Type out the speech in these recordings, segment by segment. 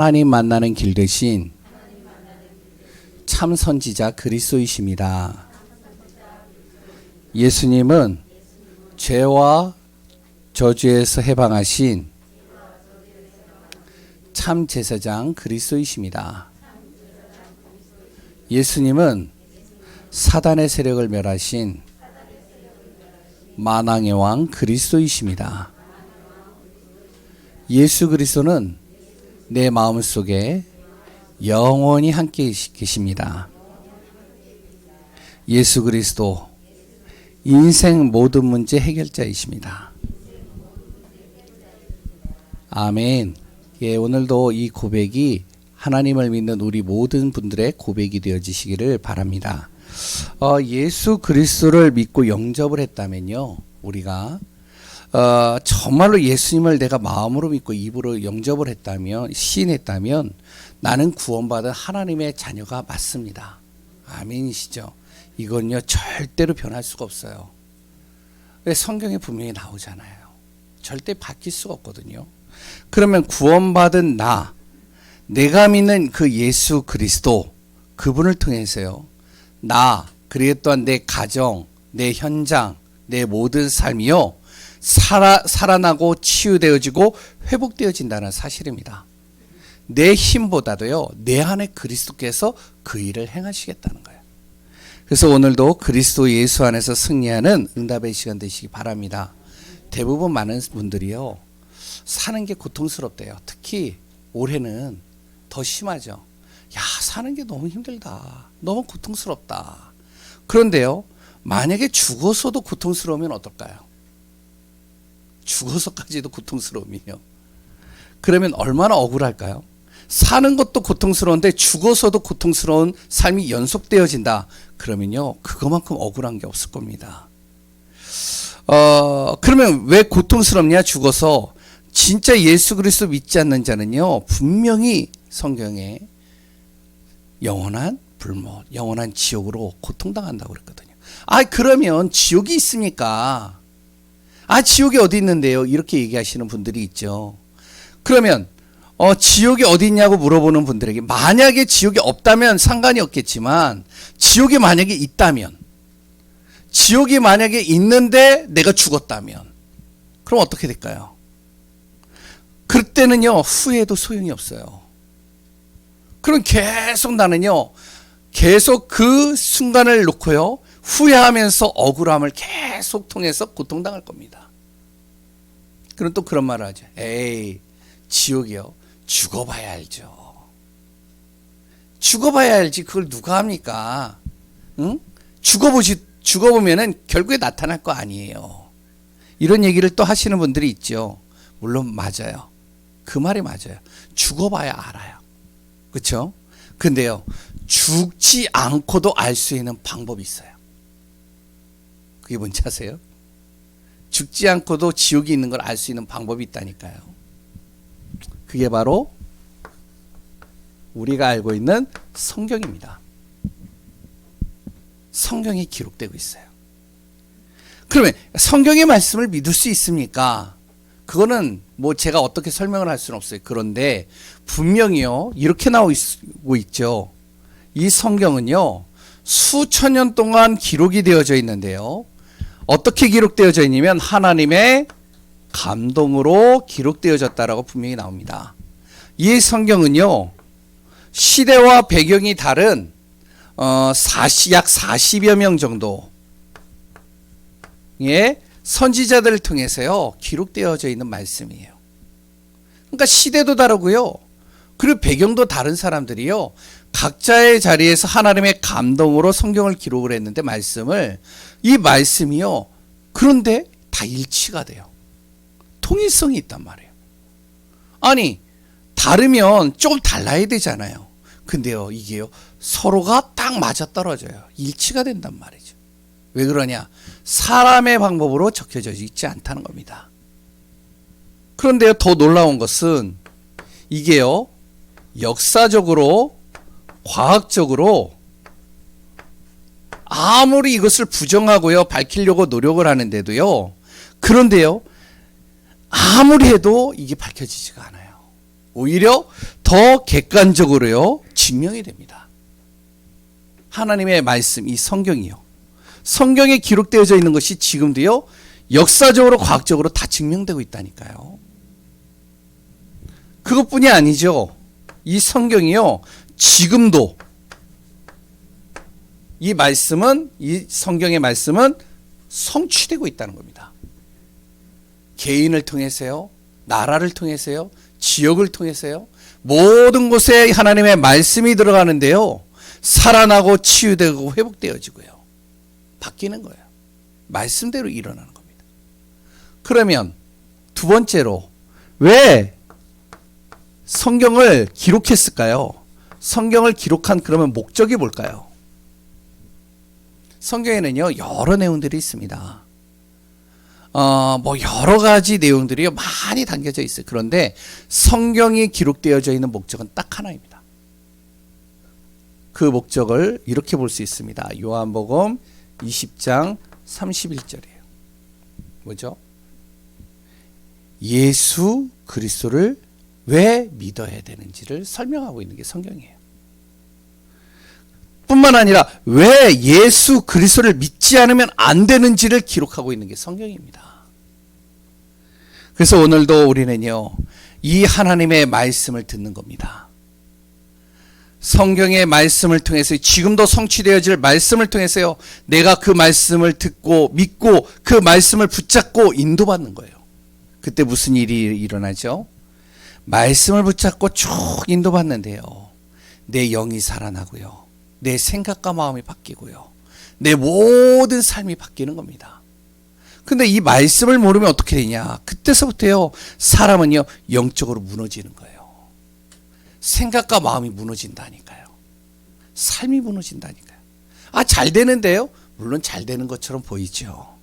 하나님 만나는 길 대신 참 선지자 그리스도이십니다. 예수님은 죄와 저주에서 해방하신 참 제사장 그리스도이십니다. 예수님은 사단의 세력을 멸하신 만왕의 왕 그리스도이십니다. 예수 그리스도는 내 마음속에 영원히 함께 계십니다. 예수 그리스도 인생 모든 문제 해결자이십니다. 아멘. 예, 오늘도 이 고백이 하나님을 믿는 우리 모든 분들의 고백이 되어지시기를 바랍니다. 예수 그리스도를 믿고 영접을 했다면요, 우리가 정말로 예수님을 내가 마음으로 믿고 입으로 영접을 했다면, 시인했다면 나는 구원받은 하나님의 자녀가 맞습니다. 아멘이시죠? 이건요 절대로 변할 수가 없어요. 왜? 성경에 분명히 나오잖아요. 절대 바뀔 수가 없거든요. 그러면 구원받은 내가 믿는 그 예수 그리스도, 그분을 통해서요, 그리고 또한 내 가정, 내 현장, 내 모든 삶이요 살아나고 치유되어지고 회복되어진다는 사실입니다. 내 힘보다도요 내 안에 그리스도께서 그 일을 행하시겠다는 거예요. 그래서 오늘도 그리스도 예수 안에서 승리하는 응답의 시간 되시기 바랍니다. 대부분 많은 분들이요 사는 게 고통스럽대요. 특히 올해는 더 심하죠. 야, 사는 게 너무 힘들다, 너무 고통스럽다. 그런데요, 만약에 죽어서도 고통스러우면 어떨까요? 죽어서까지도 고통스러우면요, 그러면 얼마나 억울할까요? 사는 것도 고통스러운데 죽어서도 고통스러운 삶이 연속되어진다. 그러면요 그거만큼 억울한 게 없을 겁니다. 그러면 왜 고통스럽냐? 죽어서. 진짜 예수 그리스도 믿지 않는 자는요 분명히 성경에 영원한 불못, 영원한 지옥으로 고통당한다고 그랬거든요. 그러면 지옥이 있습니까? 지옥이 어디 있는데요? 이렇게 얘기하시는 분들이 있죠. 그러면 지옥이 어디 있냐고 물어보는 분들에게, 만약에 지옥이 없다면 상관이 없겠지만 지옥이 만약에 있다면, 지옥이 만약에 있는데 내가 죽었다면 그럼 어떻게 될까요? 그때는요 후회도 소용이 없어요. 그럼 계속 나는요 계속 그 순간을 놓고요 후회하면서 억울함을 계속 통해서 고통당할 겁니다. 그럼 또 그런 말을 하죠. 에이, 지옥이요, 죽어봐야 알죠. 죽어봐야 알지 그걸 누가 합니까? 응? 죽어보면은 결국에 나타날 거 아니에요. 이런 얘기를 또 하시는 분들이 있죠. 물론 맞아요. 그 말이 맞아요. 죽어봐야 알아요. 그렇죠? 근데요 죽지 않고도 알 수 있는 방법이 있어요. 그게 뭔지 아세요? 죽지 않고도 지옥이 있는 걸 알 수 있는 방법이 있다니까요. 그게 바로 우리가 알고 있는 성경입니다. 성경에 기록되고 있어요. 그러면 성경의 말씀을 믿을 수 있습니까? 그거는 뭐 제가 어떻게 설명을 할 수는 없어요. 그런데 분명히요 이렇게 나오고 있죠. 이 성경은요 수천 년 동안 기록이 되어져 있는데요, 어떻게 기록되어져 있냐면 하나님의 감동으로 기록되어졌다라고 분명히 나옵니다. 이 성경은요 시대와 배경이 다른 약 40여 명 정도의 선지자들을 통해서요 기록되어져 있는 말씀이에요. 그러니까 시대도 다르고요, 그리고 배경도 다른 사람들이요 각자의 자리에서 하나님의 감동으로 성경을 기록을 했는데 이 말씀이요 그런데 다 일치가 돼요. 통일성이 있단 말이에요. 다르면 조금 달라야 되잖아요. 근데요 이게요 서로가 딱 맞아떨어져요. 일치가 된단 말이죠. 왜 그러냐? 사람의 방법으로 적혀져 있지 않다는 겁니다. 그런데요 더 놀라운 것은 이게요 역사적으로, 과학적으로 아무리 이것을 부정하고요 밝히려고 노력을 하는데도요, 그런데요 아무리 해도 이게 밝혀지지가 않아요. 오히려 더 객관적으로요 증명이 됩니다. 하나님의 말씀, 이 성경이요. 성경에 기록되어져 있는 것이 지금도요 역사적으로 과학적으로 다 증명되고 있다니까요. 그것뿐이 아니죠. 이 성경이요 지금도 이 말씀은, 이 성경의 말씀은 성취되고 있다는 겁니다. 개인을 통해서요, 나라를 통해서요, 지역을 통해서요, 모든 곳에 하나님의 말씀이 들어가는데요 살아나고 치유되고 회복되어지고요 바뀌는 거예요. 말씀대로 일어나는 겁니다. 그러면 두 번째로 왜 성경을 기록했을까요? 성경을 기록한 그러면 목적이 뭘까요? 성경에는요 여러 내용들이 있습니다. 여러 가지 내용들이 많이 담겨져 있어요. 그런데 성경이 기록되어져 있는 목적은 딱 하나입니다. 그 목적을 이렇게 볼 수 있습니다. 요한복음 20장 31절이에요. 뭐죠? 예수 그리스도를 왜 믿어야 되는지를 설명하고 있는 게 성경이에요. 뿐만 아니라 왜 예수 그리스도를 믿지 않으면 안 되는지를 기록하고 있는 게 성경입니다. 그래서 오늘도 우리는요 이 하나님의 말씀을 듣는 겁니다. 성경의 말씀을 통해서 지금도 성취되어질 말씀을 통해서요 내가 그 말씀을 듣고 믿고 그 말씀을 붙잡고 인도받는 거예요. 그때 무슨 일이 일어나죠? 말씀을 붙잡고 쭉 인도받는데요 내 영이 살아나고요 내 생각과 마음이 바뀌고요 내 모든 삶이 바뀌는 겁니다. 근데 이 말씀을 모르면 어떻게 되냐? 그때서부터요 사람은요 영적으로 무너지는 거예요. 생각과 마음이 무너진다니까요. 삶이 무너진다니까요. 잘 되는데요? 물론 잘 되는 것처럼 보이죠.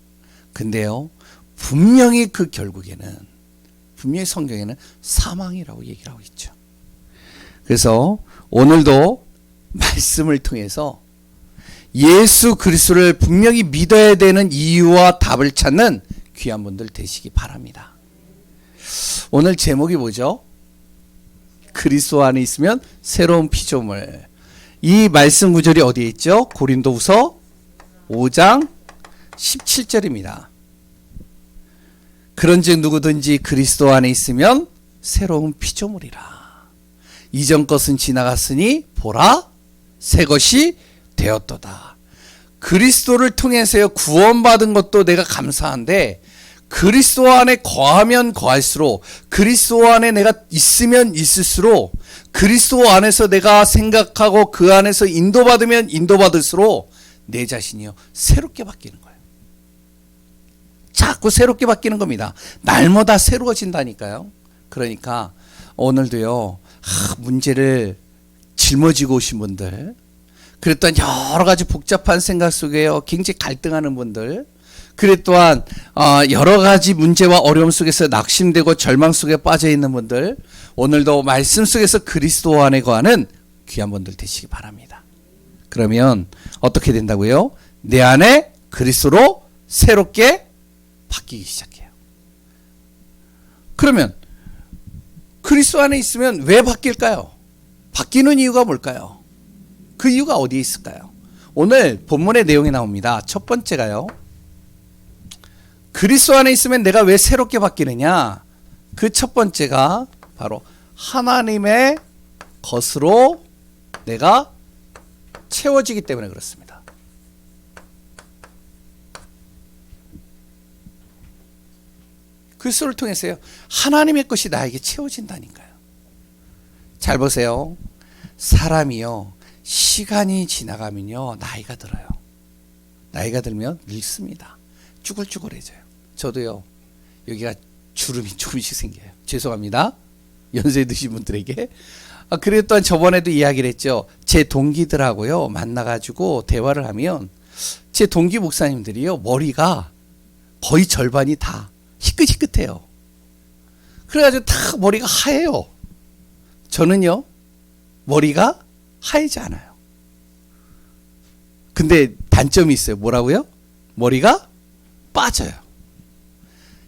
근데요 분명히 그 결국에는 분명히 성경에는 사망이라고 얘기를 하고 있죠. 그래서 오늘도 말씀을 통해서 예수 그리스도를 분명히 믿어야 되는 이유와 답을 찾는 귀한 분들 되시기 바랍니다. 오늘 제목이 뭐죠? 그리스도 안에 있으면 새로운 피조물. 이 말씀 구절이 어디에 있죠? 고린도후서 5장 17절입니다. 그런즉 누구든지 그리스도 안에 있으면 새로운 피조물이라. 이전 것은 지나갔으니 보라 새 것이 되었도다. 그리스도를 통해서 구원받은 것도 내가 감사한데 그리스도 안에 거하면 거할수록 그리스도 안에 내가 있으면 있을수록 그리스도 안에서 내가 생각하고 그 안에서 인도받으면 인도받을수록 내 자신이요 새롭게 바뀌는 거예요. 자꾸 새롭게 바뀌는 겁니다. 날마다 새로워진다니까요. 그러니까 오늘도요 문제를 짊어지고 오신 분들, 그랬던 여러 가지 복잡한 생각 속에요 굉장히 갈등하는 분들, 그래 또한 여러 가지 문제와 어려움 속에서 낙심되고 절망 속에 빠져 있는 분들, 오늘도 말씀 속에서 그리스도 안에 거하는 귀한 분들 되시기 바랍니다. 그러면 어떻게 된다고요? 내 안에 그리스도로 새롭게 바뀌기 시작해요. 그러면 그리스도 안에 있으면 왜 바뀔까요? 바뀌는 이유가 뭘까요? 그 이유가 어디에 있을까요? 오늘 본문의 내용이 나옵니다. 첫 번째가요, 그리스도 안에 있으면 내가 왜 새롭게 바뀌느냐? 그 첫 번째가 바로 하나님의 것으로 내가 채워지기 때문에 그렇습니다. 그리스도를 통해서요 하나님의 것이 나에게 채워진다니까요. 잘 보세요. 사람이요 시간이 지나가면요 나이가 들어요. 나이가 들면 늙습니다. 쭈글쭈글해져요. 저도요 여기가 주름이 조금씩 생겨요. 죄송합니다. 연세 드신 분들에게. 그리고 또한 저번에도 이야기를 했죠. 제 동기들하고요 만나가지고 대화를 하면 제 동기 목사님들이요 머리가 거의 절반이 다 희끗희끗해요. 그래가지고 다 머리가 하얘요. 저는요 머리가 하얘지 않아요. 근데 단점이 있어요. 뭐라고요? 머리가 빠져요.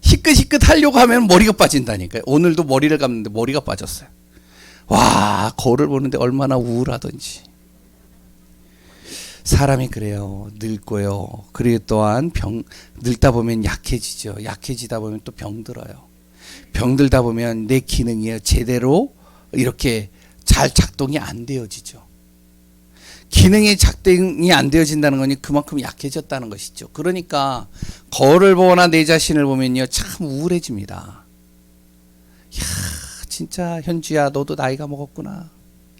희끗희끗 하려고 하면 머리가 빠진다니까요. 오늘도 머리를 감는데 머리가 빠졌어요. 와, 거울을 보는데 얼마나 우울하던지. 사람이 그래요. 늙고요. 그리고 또한 늙다 보면 약해지죠. 약해지다 보면 또 병들어요. 병들다 보면 내 기능이 제대로 이렇게 잘 작동이 안 되어지죠. 기능이 작동이 안 되어진다는 건 그만큼 약해졌다는 것이죠. 그러니까 거울을 보거나 내 자신을 보면요, 참 우울해집니다. 이야, 진짜 현주야, 너도 나이가 먹었구나.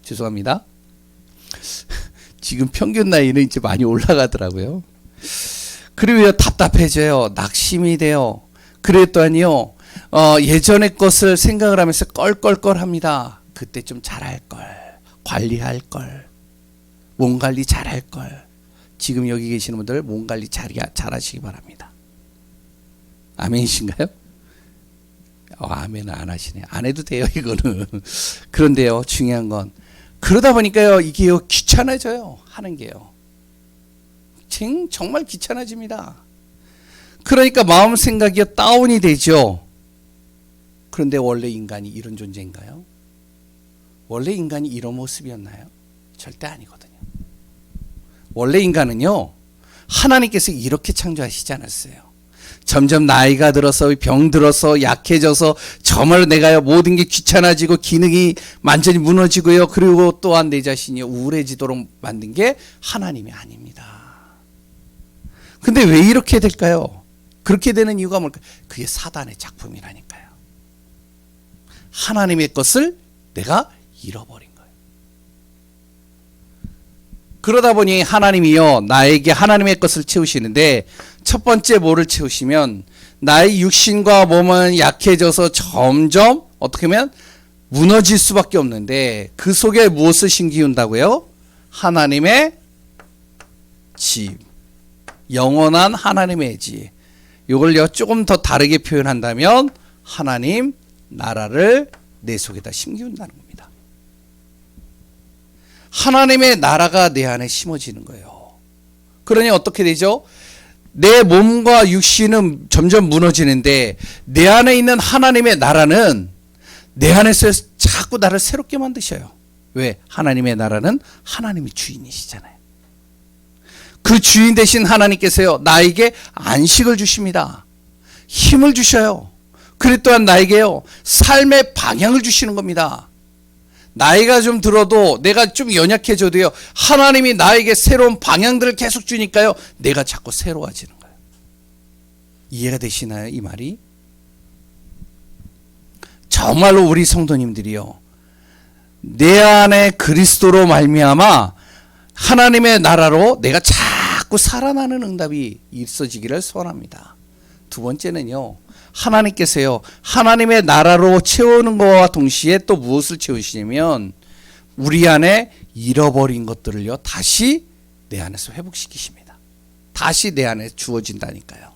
죄송합니다. 지금 평균 나이는 이제 많이 올라가더라고요. 그리고 답답해져요. 낙심이 돼요. 그랬더니요, 예전의 것을 생각을 하면서 껄껄껄합니다. 그때 좀 잘할 걸, 관리할 걸, 몸 관리 잘할 걸. 지금 여기 계시는 분들 몸 관리 잘하시기 바랍니다. 아멘이신가요? 아멘은 안 하시네. 안 해도 돼요, 이거는. 그런데요, 중요한 건 그러다 보니까요, 이게요, 귀찮아져요. 하는 게요. 정말 귀찮아집니다. 그러니까 마음 생각이 다운이 되죠. 그런데 원래 인간이 이런 존재인가요? 원래 인간이 이런 모습이었나요? 절대 아니거든요. 원래 인간은요, 하나님께서 이렇게 창조하시지 않았어요. 점점 나이가 들어서 병들어서 약해져서 정말 내가요, 모든 게 귀찮아지고 기능이 완전히 무너지고요, 그리고 또한 내 자신이 우울해지도록 만든 게 하나님이 아닙니다. 근데 왜 이렇게 될까요? 그렇게 되는 이유가 뭘까요? 그게 사단의 작품이라니까요. 하나님의 것을 내가 잃어버린 거예요. 그러다 보니 하나님이요, 나에게 하나님의 것을 채우시는데, 첫 번째 뭐를 채우시면 나의 육신과 몸은 약해져서 점점 어떻게 하면 무너질 수밖에 없는데, 그 속에 무엇을 심기운다고요? 하나님의 집, 영원한 하나님의 집. 이걸요, 조금 더 다르게 표현한다면 하나님 나라를 내 속에다 심기운다는 겁니다. 하나님의 나라가 내 안에 심어지는 거예요. 그러니 어떻게 되죠? 내 몸과 육신은 점점 무너지는데, 내 안에 있는 하나님의 나라는 내 안에서 자꾸 나를 새롭게 만드셔요. 왜? 하나님의 나라는 하나님이 주인이시잖아요. 그 주인 되신 하나님께서요, 나에게 안식을 주십니다. 힘을 주셔요. 그리고 또한 나에게요, 삶의 방향을 주시는 겁니다. 나이가 좀 들어도, 내가 좀 연약해져도요, 하나님이 나에게 새로운 방향들을 계속 주니까요, 내가 자꾸 새로워지는 거예요. 이해가 되시나요, 이 말이? 정말로 우리 성도님들이요, 내 안에 그리스도로 말미암아 하나님의 나라로 내가 자꾸 살아나는 응답이 있어지기를 소원합니다. 두 번째는요, 하나님께서요, 하나님의 나라로 채우는 것과 동시에 또 무엇을 채우시냐면, 우리 안에 잃어버린 것들을요, 다시 내 안에서 회복시키십니다. 다시 내 안에 주어진다니까요.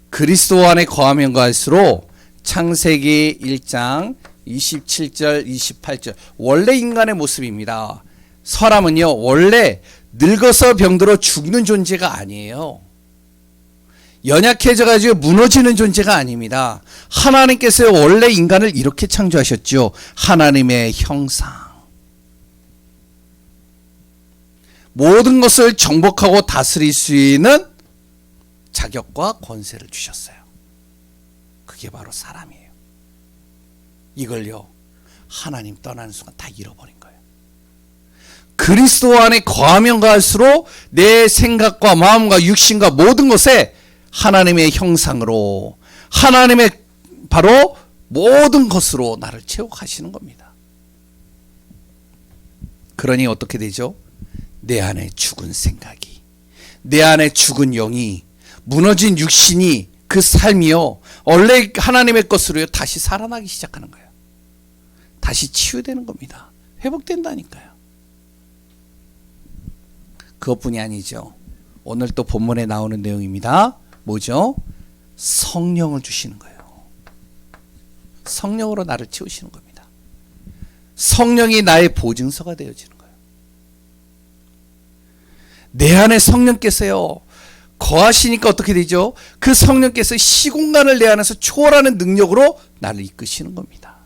그리스도 안에 거하면 거할수록, 창세기 1장 27절 28절, 원래 인간의 모습입니다. 사람은요, 원래 늙어서 병들어 죽는 존재가 아니에요. 연약해져가지고 무너지는 존재가 아닙니다. 하나님께서 원래 인간을 이렇게 창조하셨죠. 하나님의 형상. 모든 것을 정복하고 다스릴 수 있는 자격과 권세를 주셨어요. 그게 바로 사람이에요. 이걸요, 하나님 떠나는 순간 다 잃어버린 거예요. 그리스도 안에 거하면 거할수록 내 생각과 마음과 육신과 모든 것에 하나님의 형상으로, 하나님의 바로 모든 것으로 나를 채워가시는 겁니다. 그러니 어떻게 되죠? 내 안에 죽은 생각이, 내 안에 죽은 영이, 무너진 육신이, 그 삶이요, 원래 하나님의 것으로요, 다시 살아나기 시작하는 거예요. 다시 치유되는 겁니다. 회복된다니까요. 그것뿐이 아니죠. 오늘 또 본문에 나오는 내용입니다. 뭐죠? 성령을 주시는 거예요. 성령으로 나를 채우시는 겁니다. 성령이 나의 보증서가 되어지는 거예요. 내 안에 성령께서요, 거하시니까 어떻게 되죠? 그 성령께서 시공간을 내 안에서 초월하는 능력으로 나를 이끄시는 겁니다.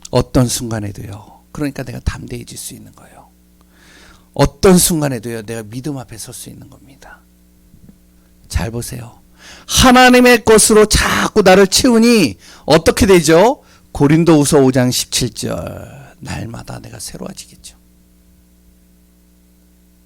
어떤 순간에도요. 그러니까 내가 담대해질 수 있는 거예요. 어떤 순간에도요. 내가 믿음 앞에 설 수 있는 겁니다. 잘 보세요. 하나님의 것으로 자꾸 나를 채우니 어떻게 되죠? 고린도후서 5장 17절 날마다 내가 새로워지겠죠.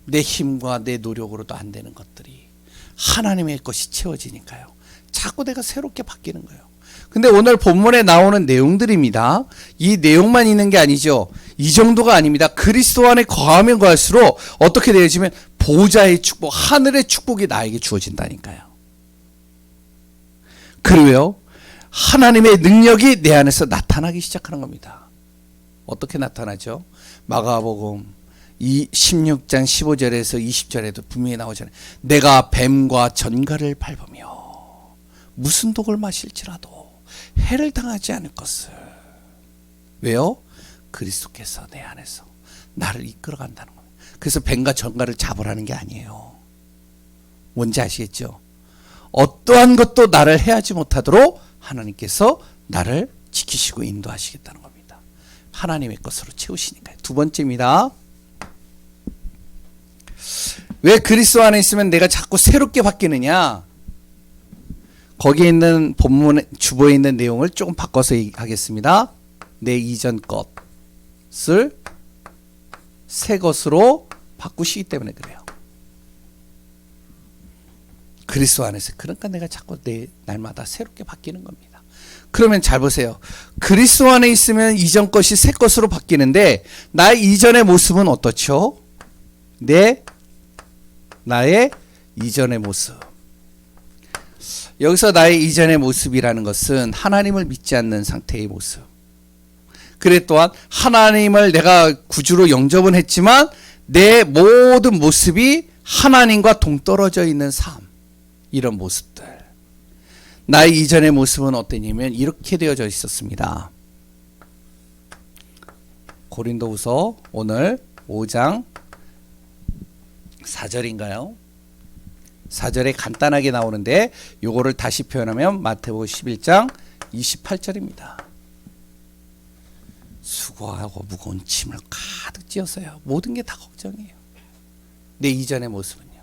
내 힘과 내 노력으로도 안 되는 것들이 하나님의 것이 채워지니까요. 자꾸 내가 새롭게 바뀌는 거예요. 근데 오늘 본문에 나오는 내용들입니다. 이 내용만 있는 게 아니죠. 이 정도가 아닙니다. 그리스도 안에 거하면 거할수록 어떻게 되어지면 보좌의 축복, 하늘의 축복이 나에게 주어진다니까요. 그리고요, 하나님의 능력이 내 안에서 나타나기 시작하는 겁니다. 어떻게 나타나죠? 마가복음 16장 15절에서 20절에도 분명히 나오잖아요. 내가 뱀과 전갈을 밟으며 무슨 독을 마실지라도 해를 당하지 않을 것을. 왜요? 그리스도께서 내 안에서 나를 이끌어 간다는 겁니다. 그래서 뱀과 전갈을 잡으라는 게 아니에요. 뭔지 아시겠죠? 어떠한 것도 나를 해하지 못하도록 하나님께서 나를 지키시고 인도하시겠다는 겁니다. 하나님의 것으로 채우시니까요. 두 번째입니다. 왜 그리스도 안에 있으면 내가 자꾸 새롭게 바뀌느냐? 거기에 있는 본문 주보에 있는 내용을 조금 바꿔서 하겠습니다. 내 이전 것을 새 것으로 바꾸시기 때문에 그래요. 그리스도 안에서. 그러니까 내가 자꾸 내 날마다 새롭게 바뀌는 겁니다. 그러면 잘 보세요. 그리스도 안에 있으면 이전 것이 새 것으로 바뀌는데 나의 이전의 모습은 어떻죠? 나의 이전의 모습. 여기서 나의 이전의 모습이라는 것은 하나님을 믿지 않는 상태의 모습. 그래 또한 하나님을 내가 구주로 영접은 했지만 내 모든 모습이 하나님과 동떨어져 있는 삶. 이런 모습들. 나의 이전의 모습은 어떠냐면 이렇게 되어져 있었습니다. 고린도후서 오늘 5장 4절인가요? 4절에 간단하게 나오는데 요거를 다시 표현하면 마태복음 11장 28절입니다. 수고하고 무거운 짐을 가득 지었어요. 모든 게 다 걱정이에요. 내 이전의 모습은요.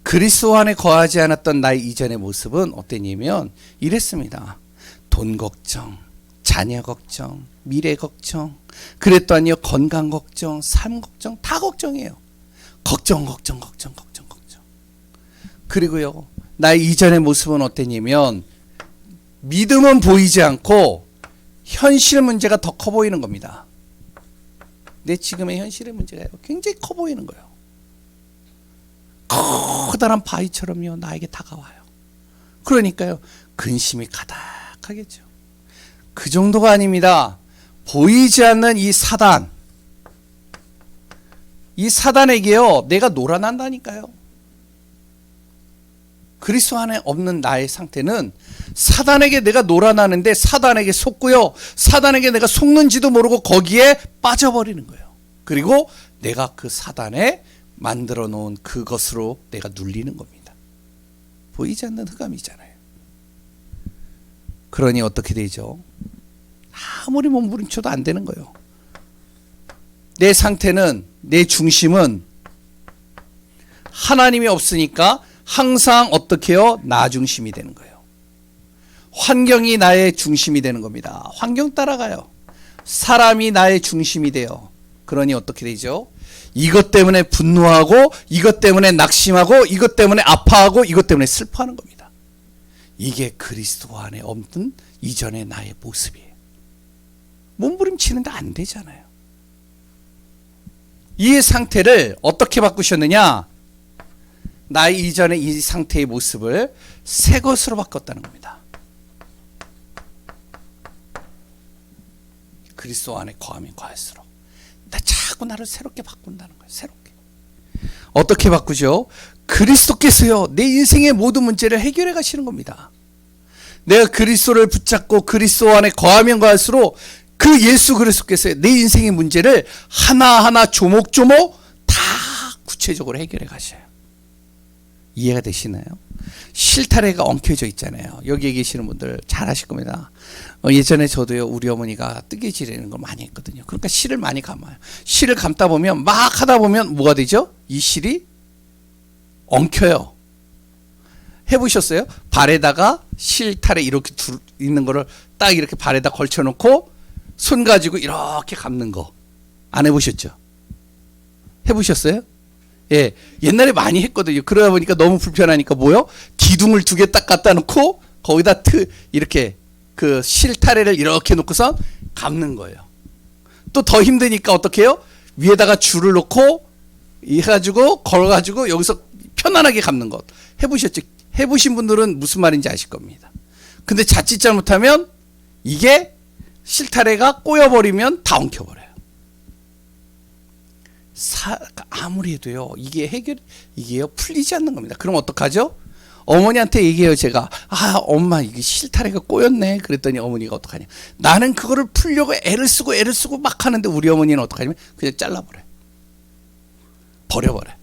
그리스도 안에 거하지 않았던 나의 이전의 모습은 어땠냐면 이랬습니다. 돈 걱정, 자녀 걱정, 미래 걱정, 그랬더니요 건강 걱정, 삶 걱정, 다 걱정이에요. 걱정. 그리고요 나의 이전의 모습은 어땠냐면 믿음은 보이지 않고 현실 문제가 더 커 보이는 겁니다. 내 지금의 현실의 문제가 굉장히 커 보이는 거예요. 커다란 바위처럼요 나에게 다가와요. 그러니까요 근심이 가득하겠죠. 그 정도가 아닙니다. 보이지 않는 이 사단에게요 내가 놀아난다니까요. 그리스도 안에 없는 나의 상태는 사단에게 내가 놀아나는데 사단에게 속고요 사단에게 내가 속는지도 모르고 거기에 빠져버리는 거예요. 그리고 내가 그 사단에 만들어 놓은 그것으로 내가 눌리는 겁니다. 보이지 않는 흑암이잖아요. 그러니 어떻게 되죠? 아무리 몸부림쳐도 안 되는 거예요. 내 상태는, 내 중심은 하나님이 없으니까 항상 어떻게 해요? 나 중심이 되는 거예요. 환경이 나의 중심이 되는 겁니다. 환경 따라가요. 사람이 나의 중심이 돼요. 그러니 어떻게 되죠? 이것 때문에 분노하고 이것 때문에 낙심하고 이것 때문에 아파하고 이것 때문에 슬퍼하는 겁니다. 이게 그리스도 안에 없는 이전의 나의 모습이에요. 몸부림치는데 안 되잖아요. 이 상태를 어떻게 바꾸셨느냐? 나의 이전의 이 상태의 모습을 새 것으로 바꿨다는 겁니다. 그리스도 안에 거하면 거할수록 자꾸 나를 새롭게 바꾼다는 거예요. 새롭게. 어떻게 바꾸죠? 그리스도께서요 내 인생의 모든 문제를 해결해 가시는 겁니다. 내가 그리스도를 붙잡고 그리스도 안에 거하면 거할수록 그 예수 그리스도께서 내 인생의 문제를 하나하나 조목조목 다 구체적으로 해결해 가셔요. 이해가 되시나요? 실타래가 엉켜져 있잖아요. 여기에 계시는 분들 잘 아실 겁니다. 예전에 저도요, 우리 어머니가 뜨개질이라는 걸 많이 했거든요. 그러니까 실을 많이 감아요. 실을 감다 보면 막 하다 보면 뭐가 되죠? 이 실이 엉켜요. 해보셨어요? 발에다가 실타래 이렇게 있는 거를 딱 이렇게 발에다 걸쳐놓고 손 가지고 이렇게 감는 거 안 해보셨죠? 해보셨어요? 예, 옛날에 많이 했거든요. 그러다 보니까 너무 불편하니까 뭐요? 기둥을 2개 딱 갖다 놓고 거기다 이렇게 그 실타래를 이렇게 놓고서 감는 거예요. 또 더 힘드니까 어떻게 해요? 위에다가 줄을 놓고 해가지고 걸어가지고 여기서 편안하게 감는 것. 해보셨죠? 해보신 분들은 무슨 말인지 아실 겁니다. 근데 자칫 잘못하면 이게 실타래가 꼬여버리면 다 엉켜버려요. 아무리 해도요, 이게요, 풀리지 않는 겁니다. 그럼 어떡하죠? 어머니한테 얘기해요, 제가. 엄마, 이게 실타래가 꼬였네. 그랬더니 어머니가 어떡하냐. 나는 그거를 풀려고 애를 쓰고 막 하는데 우리 어머니는 어떡하냐면 그냥 잘라버려요. 버려버려요.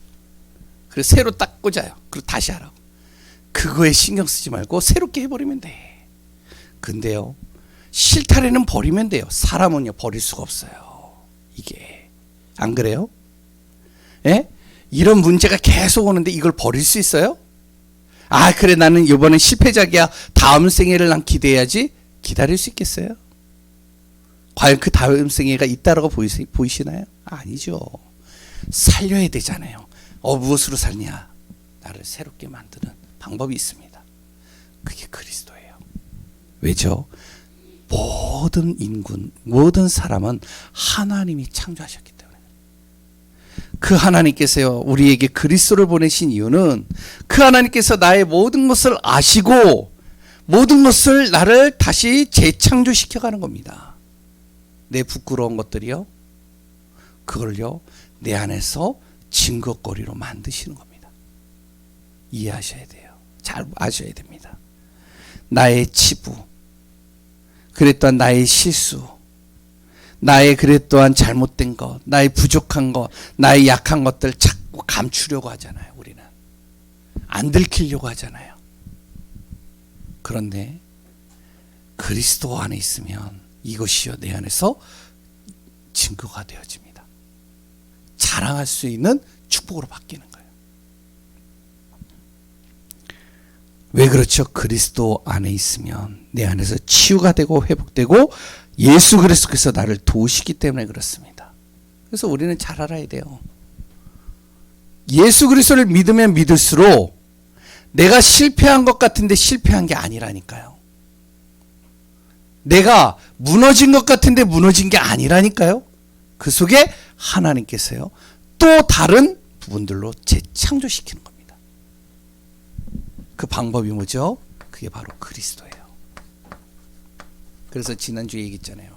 그래서 새로 딱 꽂아요. 그리고 다시 하라고. 그거에 신경 쓰지 말고 새롭게 해버리면 돼. 근데요, 실타래는 버리면 돼요. 사람은요, 버릴 수가 없어요. 이게. 안 그래요? 예? 이런 문제가 계속 오는데 이걸 버릴 수 있어요? 그래, 나는 이번엔 실패작이야. 다음 생애를 난 기대해야지. 기다릴 수 있겠어요? 과연 그 다음 생애가 있다라고 보이시나요? 아니죠. 살려야 되잖아요. 무엇으로 살냐? 나를 새롭게 만드는 방법이 있습니다. 그게 그리스도예요. 왜죠? 모든 인군, 모든 사람은 하나님이 창조하셨기 때문에. 그 하나님께서요, 우리에게 그리스도를 보내신 이유는 그 하나님께서 나의 모든 것을 아시고 모든 것을 나를 다시 재창조시켜가는 겁니다. 내 부끄러운 것들이요, 그걸요, 내 안에서 증거거리로 만드시는 겁니다. 이해하셔야 돼요. 잘 아셔야 됩니다. 나의 치부, 그랬던 나의 실수, 나의 그랬던 잘못된 것, 나의 부족한 것, 나의 약한 것들 자꾸 감추려고 하잖아요. 우리는 안 들키려고 하잖아요. 그런데 그리스도 안에 있으면 이것이요, 내 안에서 증거가 되어집니다. 자랑할 수 있는 축복으로 바뀌는 거예요. 왜 그렇죠? 그리스도 안에 있으면 내 안에서 치유가 되고 회복되고 예수 그리스도께서 나를 도우시기 때문에 그렇습니다. 그래서 우리는 잘 알아야 돼요. 예수 그리스도를 믿으면 믿을수록 내가 실패한 것 같은데 실패한 게 아니라니까요. 내가 무너진 것 같은데 무너진 게 아니라니까요. 그 속에 하나님께서요, 또 다른 부분들로 재창조시키는 겁니다. 그 방법이 뭐죠? 그게 바로 그리스도예요. 그래서 지난주에 얘기했잖아요.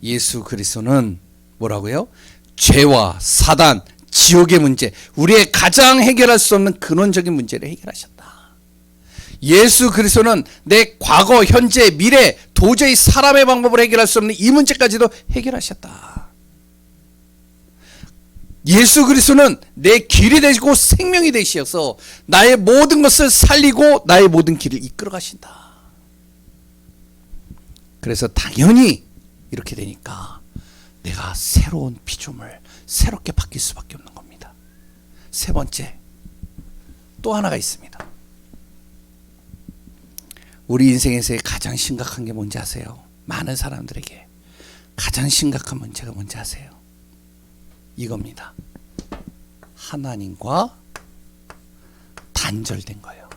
예수 그리스도는 뭐라고요? 죄와 사단, 지옥의 문제, 우리의 가장 해결할 수 없는 근원적인 문제를 해결하셨다. 예수 그리스도는 내 과거, 현재, 미래, 도저히 사람의 방법으로 해결할 수 없는 이 문제까지도 해결하셨다. 예수 그리스도는 내 길이 되시고 생명이 되시어서 나의 모든 것을 살리고 나의 모든 길을 이끌어 가신다. 그래서 당연히 이렇게 되니까 내가 새로운 피조물, 새롭게 바뀔 수밖에 없는 겁니다. 세 번째, 또 하나가 있습니다. 우리 인생에서의 가장 심각한 게 뭔지 아세요? 많은 사람들에게 가장 심각한 문제가 뭔지 아세요? 이겁니다. 하나님과 단절된 거예요.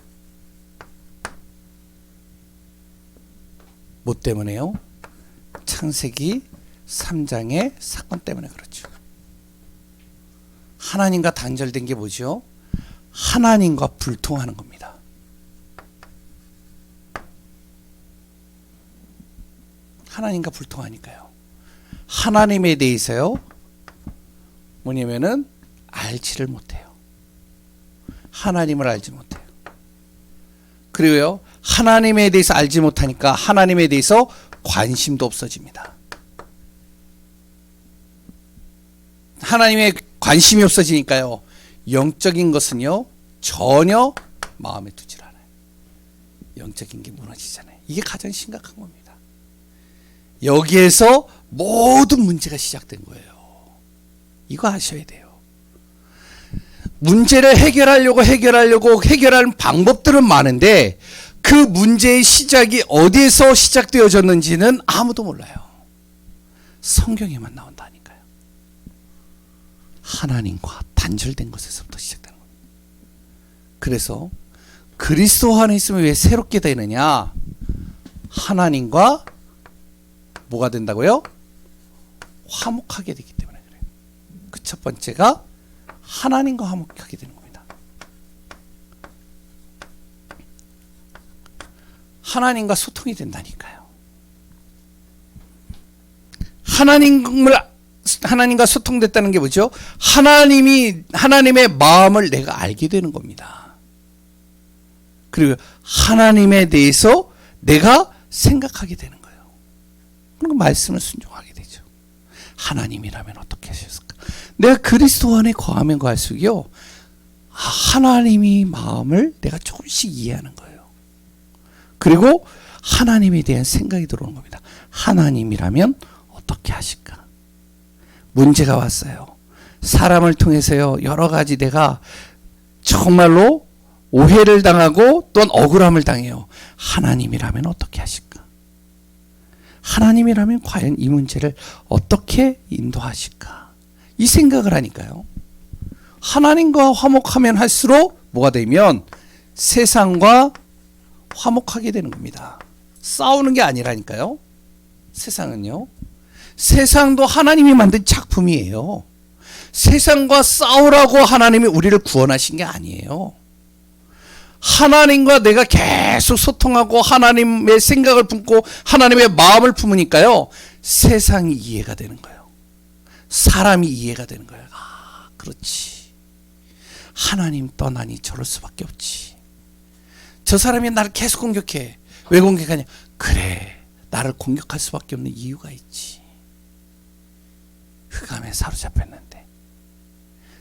뭐 때문에요? 창세기 3장의 사건 때문에 그렇죠. 하나님과 단절된 게 뭐죠? 하나님과 불통하는 겁니다. 하나님과 불통하니까요. 하나님에 대해서요, 뭐냐면은 알지를 못해요. 하나님을 알지 못해요. 그리고요, 하나님에 대해서 알지 못하니까 하나님에 대해서 관심도 없어집니다. 하나님의 관심이 없어지니까요, 영적인 것은요 전혀 마음에 두질 않아요. 영적인 게 무너지잖아요. 이게 가장 심각한 겁니다. 여기에서 모든 문제가 시작된 거예요. 이거 아셔야 돼요. 문제를 해결하려고 해결하는 방법들은 많은데 그 문제의 시작이 어디에서 시작되어졌는지는 아무도 몰라요. 성경에만 나온다니까요. 하나님과 단절된 것에서부터 시작되는 겁니다. 그래서 그리스도 안에 있으면 왜 새롭게 되느냐? 하나님과 뭐가 된다고요? 화목하게 되기 때문에 그래요. 그 첫 번째가 하나님과 화목하게 되는 겁니다. 하나님과 소통이 된다니까요. 하나님과 소통됐다는 게 뭐죠? 하나님의 마음을 내가 알게 되는 겁니다. 그리고 하나님에 대해서 내가 생각하게 되는 거예요. 그리고 말씀을 순종하게 되죠. 하나님이라면 어떻게 하셨을까? 내가 그리스도 안에 거하면 거할수록요, 하나님의 마음을 내가 조금씩 이해하는 거예요. 그리고 하나님에 대한 생각이 들어오는 겁니다. 하나님이라면 어떻게 하실까? 문제가 왔어요. 사람을 통해서요, 여러 가지 내가 정말로 오해를 당하고 또는 억울함을 당해요. 하나님이라면 어떻게 하실까? 하나님이라면 과연 이 문제를 어떻게 인도하실까? 이 생각을 하니까요. 하나님과 화목하면 할수록 뭐가 되면 세상과 화목하게 되는 겁니다. 싸우는 게 아니라니까요. 세상은요. 세상도 하나님이 만든 작품이에요. 세상과 싸우라고 하나님이 우리를 구원하신 게 아니에요. 하나님과 내가 계속 소통하고 하나님의 생각을 품고 하나님의 마음을 품으니까요, 세상이 이해가 되는 거예요. 사람이 이해가 되는 거예요. 아, 그렇지. 하나님 떠나니 저럴 수밖에 없지. 저 사람이 나를 계속 공격해. 왜 공격하냐? 그래, 나를 공격할 수밖에 없는 이유가 있지. 흑암에 사로잡혔는데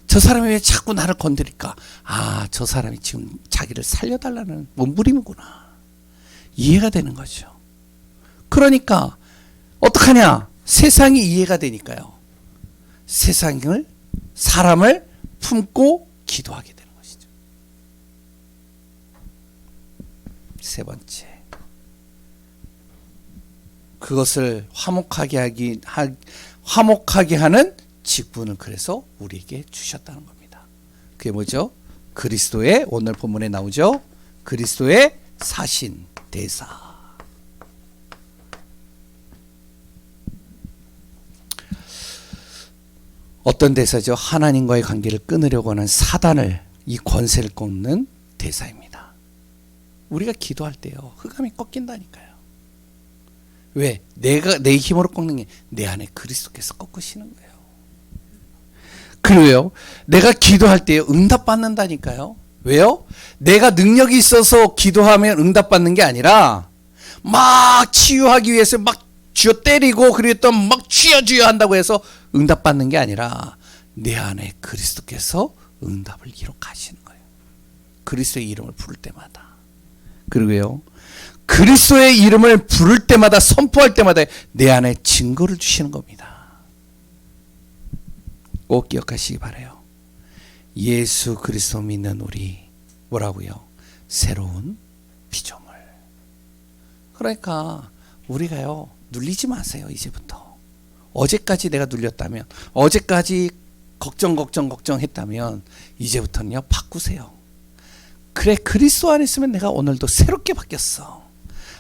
저 사람이 왜 자꾸 나를 건드릴까? 아, 저 사람이 지금 자기를 살려달라는 몸부림이구나. 이해가 되는 거죠. 그러니까 어떡하냐? 세상이 이해가 되니까요, 사람을 품고 기도하게 되는 것이죠. 세 번째, 그것을 화목하게 하는 직분을 그래서 우리에게 주셨다는 겁니다. 그게 뭐죠? 그리스도의, 오늘 본문에 나오죠? 그리스도의 사신 대사. 어떤 대사죠? 하나님과의 관계를 끊으려고 하는 사단을, 이 권세를 꺾는 대사입니다. 우리가 기도할 때요, 흑암이 꺾인다니까요. 왜? 내 힘으로 꺾는 게 내 안에 그리스도께서 꺾으시는 거예요. 그리고요, 내가 기도할 때 응답받는다니까요. 왜요? 내가 능력이 있어서 기도하면 응답받는 게 아니라 막 치유하기 위해서 막 쥐어 때리고 그리고 또 막 쥐어 한다고 해서 응답받는 게 아니라 내 안에 그리스도께서 응답을 이룩 하시는 거예요. 그리스도의 이름을 부를 때마다. 그리고요, 그리스도의 이름을 부를 때마다, 선포할 때마다 내 안에 증거를 주시는 겁니다. 꼭 기억하시기 바라요. 예수 그리스도 믿는 우리, 뭐라고요? 새로운 피조물. 그러니까 우리가요, 눌리지 마세요. 이제부터. 어제까지 내가 눌렸다면, 어제까지 걱정했다면 이제부터는요, 바꾸세요. 그래, 그리스도 안에 있으면 내가 오늘도 새롭게 바뀌었어.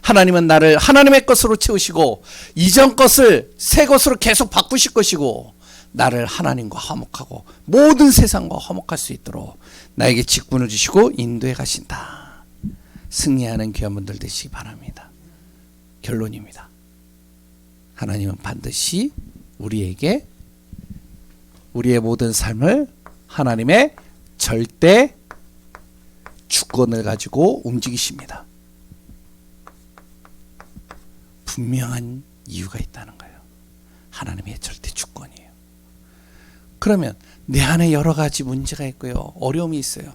하나님은 나를 하나님의 것으로 채우시고 이전 것을 새 것으로 계속 바꾸실 것이고, 나를 하나님과 화목하고 모든 세상과 화목할 수 있도록 나에게 직분을 주시고 인도해 가신다. 승리하는 귀한 분들 되시기 바랍니다. 결론입니다. 하나님은 반드시 우리에게 우리의 모든 삶을 하나님의 절대 주권을 가지고 움직이십니다. 분명한 이유가 있다는 거예요. 하나님의 절대 주권이에요. 그러면 내 안에 여러 가지 문제가 있고요, 어려움이 있어요.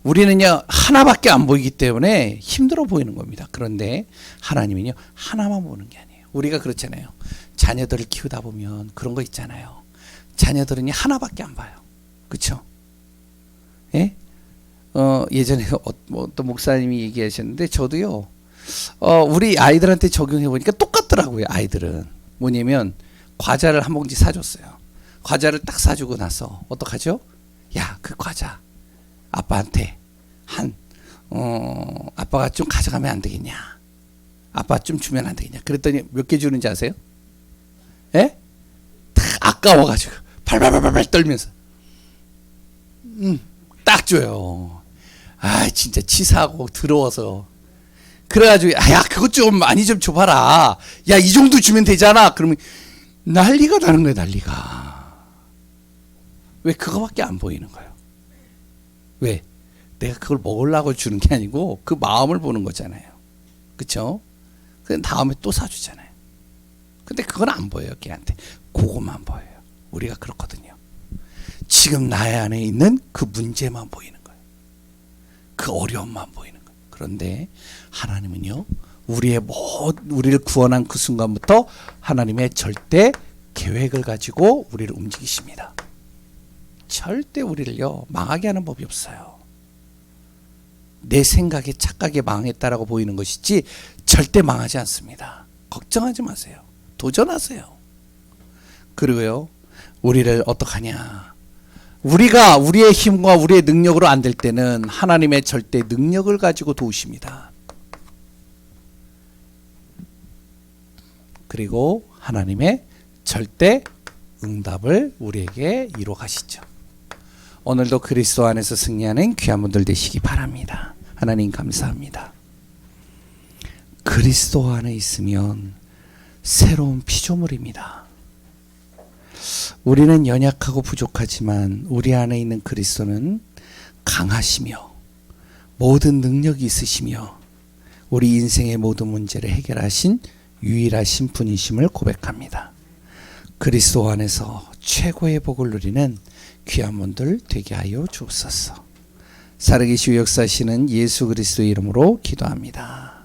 우리는요, 하나밖에 안 보이기 때문에 힘들어 보이는 겁니다. 그런데 하나님은요, 하나만 보는 게 아니에요. 우리가 그렇잖아요. 자녀들을 키우다 보면 그런 거 있잖아요. 자녀들은 하나밖에 안 봐요. 그렇죠? 예? 예전에 어떤 목사님이 얘기하셨는데 저도요. 우리 아이들한테 적용해 보니까 똑같더라고요. 아이들은 뭐냐면 과자를 한 봉지 사줬어요. 과자를 딱 사주고 나서 어떡하죠? 야, 그 과자 아빠한테 아빠가 좀 가져가면 안 되겠냐? 아빠 좀 주면 안 되겠냐? 그랬더니 몇 개 주는지 아세요? 예? 딱 아까워가지고 발발발발 떨면서 딱 줘요. 아, 진짜 치사하고 더러워서. 그래가지고 야, 그것 좀 많이 좀 줘봐라. 야, 이 정도 주면 되잖아. 그러면 난리가 나는 거예요. 난리가. 왜? 그거밖에 안 보이는 거예요. 왜? 내가 그걸 먹으려고 주는 게 아니고 그 마음을 보는 거잖아요. 그쵸? 그 다음에 또 사주잖아요. 근데 그건 안 보여요. 걔한테. 그것만 보여요. 우리가 그렇거든요. 지금 나의 안에 있는 그 문제만 보이는 거예요. 그 어려움만 보이는 거예요. 그런데 하나님은요, 우리를 구원한 그 순간부터 하나님의 절대 계획을 가지고 우리를 움직이십니다. 절대 우리를요, 망하게 하는 법이 없어요. 내 생각에 착각에 망했다라고 보이는 것이지 절대 망하지 않습니다. 걱정하지 마세요. 도전하세요. 그리고요, 우리를 어떡하냐? 우리가 우리의 힘과 우리의 능력으로 안 될 때는 하나님의 절대 능력을 가지고 도우십니다. 그리고 하나님의 절대 응답을 우리에게 이루어 가시죠. 오늘도 그리스도 안에서 승리하는 귀한 분들 되시기 바랍니다. 하나님 감사합니다. 그리스도 안에 있으면 새로운 피조물입니다. 우리는 연약하고 부족하지만 우리 안에 있는 그리스도는 강하시며 모든 능력이 있으시며 우리 인생의 모든 문제를 해결하신 유일하신 분이심을 고백합니다. 그리스도 안에서 최고의 복을 누리는 귀한 분들 되게 하여 주옵소서. 살아계시고 역사하시는 예수 그리스도의 이름으로 기도합니다.